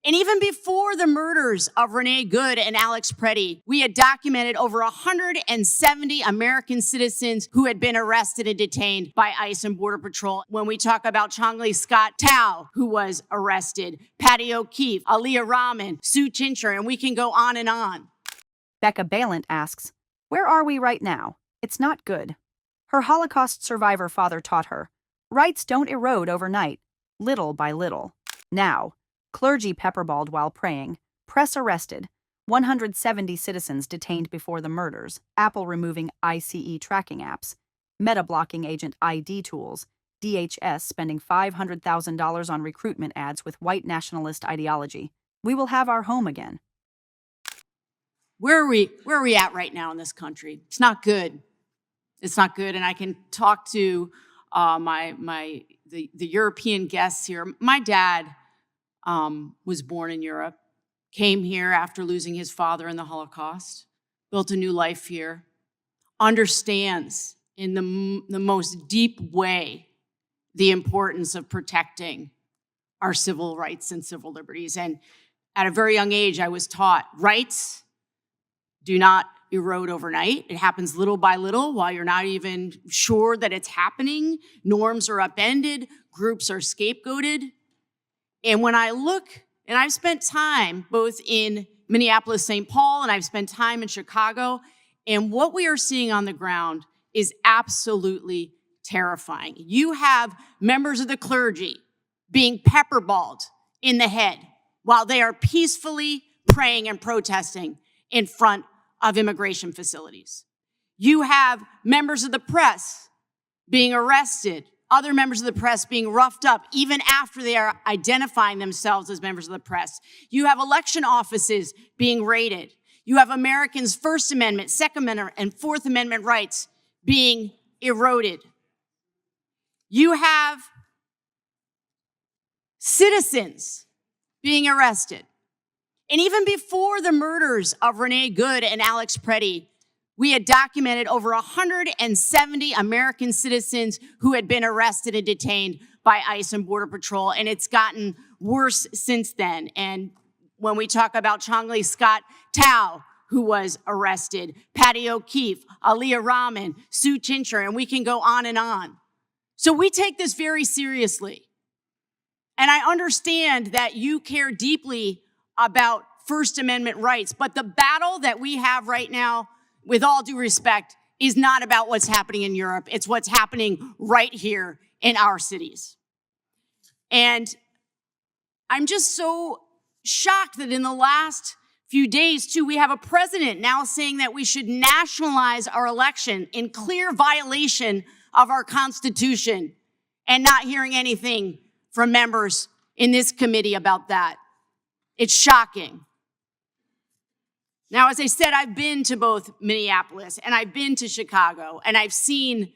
And even before the murders of Renee Good and Alex Preddy, we had documented over 170 American citizens who had been arrested and detained by ICE and Border Patrol. When we talk about Chongli Scott Tao, who was arrested, Patty O'Keefe, Aaliyah Rahman, Sue Chincher, and we can go on and on. Becca Balint asks, "Where are we right now? It's not good." Her Holocaust survivor father taught her, rights don't erode overnight, little by little. Now, clergy pepperballed while praying, press arrested, 170 citizens detained before the murders, Apple removing ICE tracking apps, Meta blocking agent ID tools, DHS spending $500,000 on recruitment ads with white nationalist ideology. We will have our home again. Where are we at right now in this country? It's not good. It's not good. And I can talk to the European guests here. My dad was born in Europe, came here after losing his father in the Holocaust, built a new life here, understands in the most deep way the importance of protecting our civil rights and civil liberties. And at a very young age, I was taught rights do not erode overnight. It happens little by little while you're not even sure that it's happening. Norms are upended, groups are scapegoated. And when I look, and I've spent time both in Minneapolis, St. Paul, and I've spent time in Chicago, and what we are seeing on the ground is absolutely terrifying. You have members of the clergy being pepperballed in the head while they are peacefully praying and protesting in front of immigration facilities. You have members of the press being arrested, other members of the press being roughed up even after they are identifying themselves as members of the press. You have election offices being raided. You have Americans' First Amendment, Second Amendment, and Fourth Amendment rights being eroded. You have citizens being arrested. And even before the murders of Renee Good and Alex Preddy, we had documented over 170 American citizens who had been arrested and detained by ICE and Border Patrol, and it's gotten worse since then. And when we talk about Chongli Scott Tao, who was arrested, Patty O'Keefe, Aaliyah Rahman, Sue Chincher, and we can go on and on. So we take this very seriously. And I understand that you care deeply about First Amendment rights, but the battle that we have right now, with all due respect, is not about what's happening in Europe. It's what's happening right here in our cities. And I'm just so shocked that in the last few days, too, we have a president now saying that we should nationalize our election in clear violation of our Constitution, and not hearing anything from members in this committee about that. It's shocking. Now, as I said, I've been to both Minneapolis and I've been to Chicago, and I've seen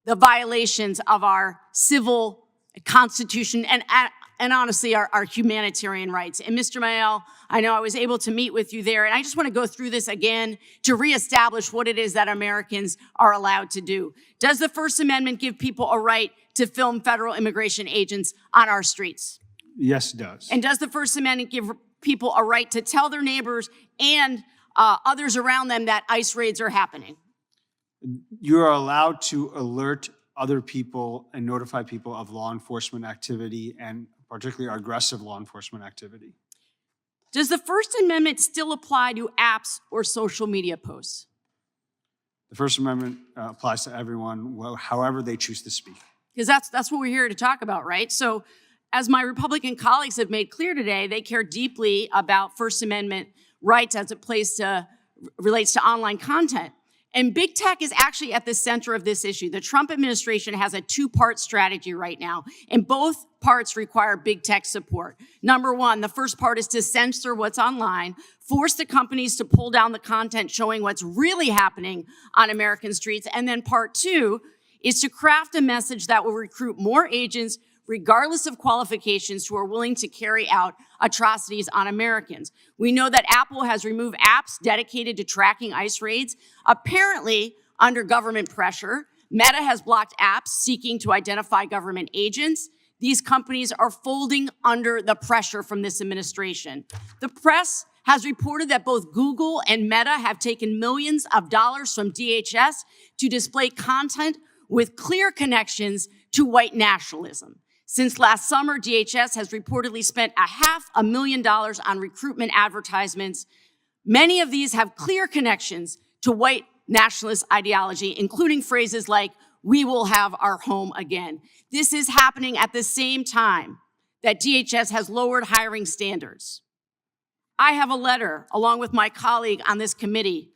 the violations of our civil Constitution and honestly, our humanitarian rights. And Mr. Mayel, I know I was able to meet with you there, and I just want to go through this again to reestablish what it is that Americans are allowed to do. Does the First Amendment give people a right to film federal immigration agents on our streets? Yes, it does. And does the First Amendment give people a right to tell their neighbors and others around them that ICE raids are happening? You are allowed to alert other people and notify people of law enforcement activity, and particularly aggressive law enforcement activity. Does the First Amendment still apply to apps or social media posts? The First Amendment applies to everyone, however they choose to speak. Because that's what we're here to talk about, right? So as my Republican colleagues have made clear today, they care deeply about First Amendment rights as it relates to online content. And big tech is actually at the center of this issue. The Trump administration has a two-part strategy right now, and both parts require big tech support. Number one, the first part is to censor what's online, force the companies to pull down the content showing what's really happening on American streets. And then part two is to craft a message that will recruit more agents, regardless of qualifications, who are willing to carry out atrocities on Americans. We know that Apple has removed apps dedicated to tracking ICE raids, apparently under government pressure. Meta has blocked apps seeking to identify government agents. These companies are folding under the pressure from this administration. The press has reported that both Google and Meta have taken millions of dollars from DHS to display content with clear connections to white nationalism. Since last summer, DHS has reportedly spent $500,000 on recruitment advertisements. Many of these have clear connections to white nationalist ideology, including phrases like, "We will have our home again." This is happening at the same time that DHS has lowered hiring standards. I have a letter, along with my colleague on this committee,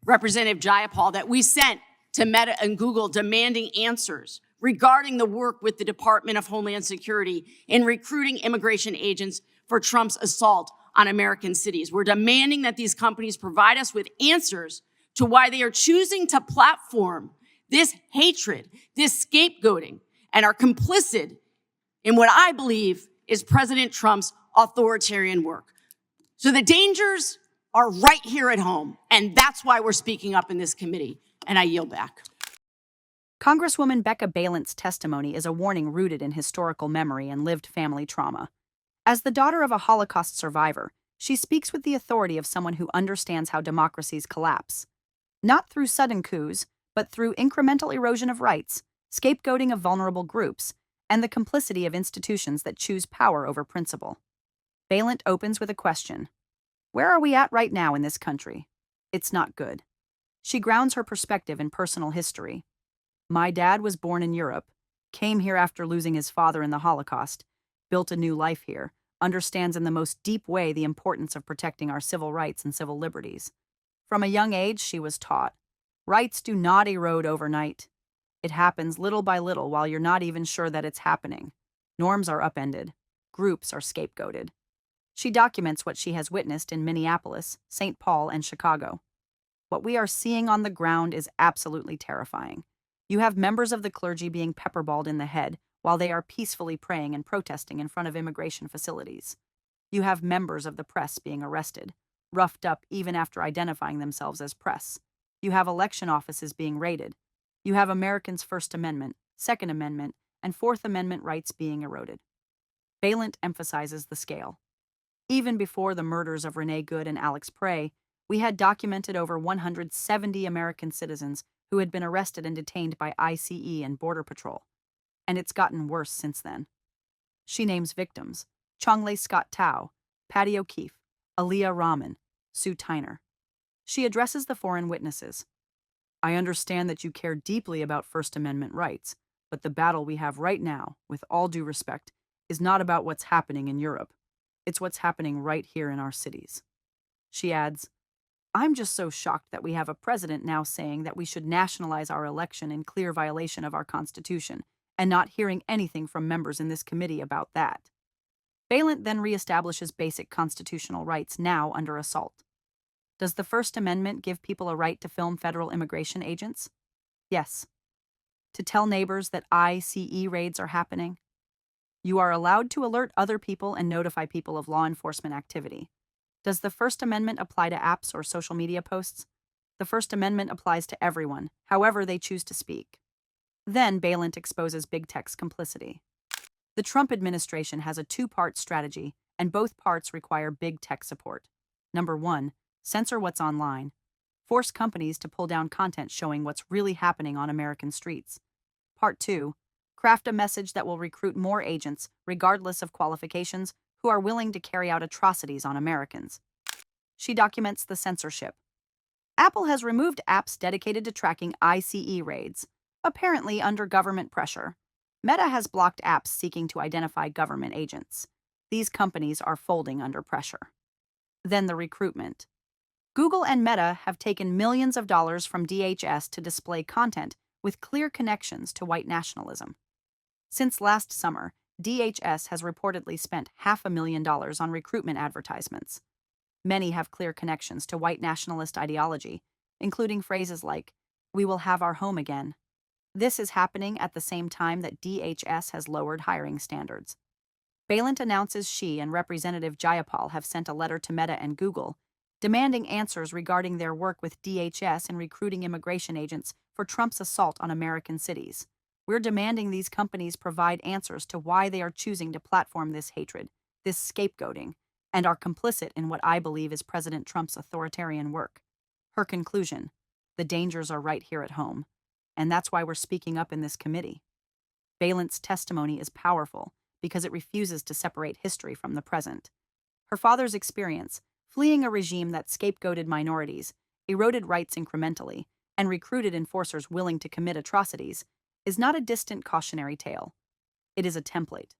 Representative Jayapal, that we sent to Meta and Google demanding answers regarding the work with the Department of Homeland Security in recruiting immigration agents for Trump's assault on American cities. We're demanding that these companies provide us with answers to why they are choosing to platform this hatred, this scapegoating, and are complicit in what I believe is President Trump's authoritarian work. So the dangers are right here at home, and that's why we're speaking up in this committee, and I yield back. Congresswoman Becca Balint's testimony is a warning rooted in historical memory and lived family trauma. As the daughter of a Holocaust survivor, she speaks with the authority of someone who understands how democracies collapse. Not through sudden coups, but through incremental erosion of rights, scapegoating of vulnerable groups, and the complicity of institutions that choose power over principle. Balint opens with a question. Where are we at right now in this country? It's not good. She grounds her perspective in personal history. My dad was born in Europe, came here after losing his father in the Holocaust, built a new life here, understands in the most deep way the importance of protecting our civil rights and civil liberties. From a young age, she was taught, rights do not erode overnight. It happens little by little while you're not even sure that it's happening. Norms are upended. Groups are scapegoated. She documents what she has witnessed in Minneapolis, St. Paul, and Chicago. What we are seeing on the ground is absolutely terrifying. You have members of the clergy being pepperballed in the head while they are peacefully praying and protesting in front of immigration facilities. You have members of the press being arrested, roughed up even after identifying themselves as press. You have election offices being raided. You have Americans' First Amendment, Second Amendment, and Fourth Amendment rights being eroded. Balint emphasizes the scale. Even before the murders of Renee Good and Alex Prey, we had documented over 170 American citizens who had been arrested and detained by ICE and Border Patrol. And it's gotten worse since then. She names victims: Chongle Scott Tao, Patty O'Keefe, Aaliyah Rahman, Sue Tyner. She addresses the foreign witnesses. I understand that you care deeply about First Amendment rights, but the battle we have right now, with all due respect, is not about what's happening in Europe. It's what's happening right here in our cities. She adds, I'm just so shocked that we have a president now saying that we should nationalize our election in clear violation of our Constitution, and not hearing anything from members in this committee about that. Balint then reestablishes basic constitutional rights now under assault. Does the First Amendment give people a right to film federal immigration agents? Yes. To tell neighbors that ICE raids are happening? You are allowed to alert other people and notify people of law enforcement activity. Does the First Amendment apply to apps or social media posts? The First Amendment applies to everyone, however they choose to speak. Then Balint exposes big tech's complicity. The Trump administration has a two-part strategy, and both parts require big tech support. Number 1, censor what's online. Force companies to pull down content showing what's really happening on American streets. Part 2, craft a message that will recruit more agents, regardless of qualifications, who are willing to carry out atrocities on Americans. She documents the censorship. Apple has removed apps dedicated to tracking ICE raids, apparently under government pressure. Meta has blocked apps seeking to identify government agents. These companies are folding under pressure. Then the recruitment. Google and Meta have taken millions of dollars from DHS to display content with clear connections to white nationalism. Since last summer, DHS has reportedly spent $500,000 on recruitment advertisements. Many have clear connections to white nationalist ideology, including phrases like, "We will have our home again." This is happening at the same time that DHS has lowered hiring standards. Balint announces she and Representative Jayapal have sent a letter to Meta and Google, demanding answers regarding their work with DHS in recruiting immigration agents for Trump's assault on American cities. We're demanding these companies provide answers to why they are choosing to platform this hatred, this scapegoating, and are complicit in what I believe is President Trump's authoritarian work. Her conclusion: the dangers are right here at home, and that's why we're speaking up in this committee. Balint's testimony is powerful because it refuses to separate history from the present. Her father's experience, fleeing a regime that scapegoated minorities, eroded rights incrementally, and recruited enforcers willing to commit atrocities, is not a distant cautionary tale. It is a template,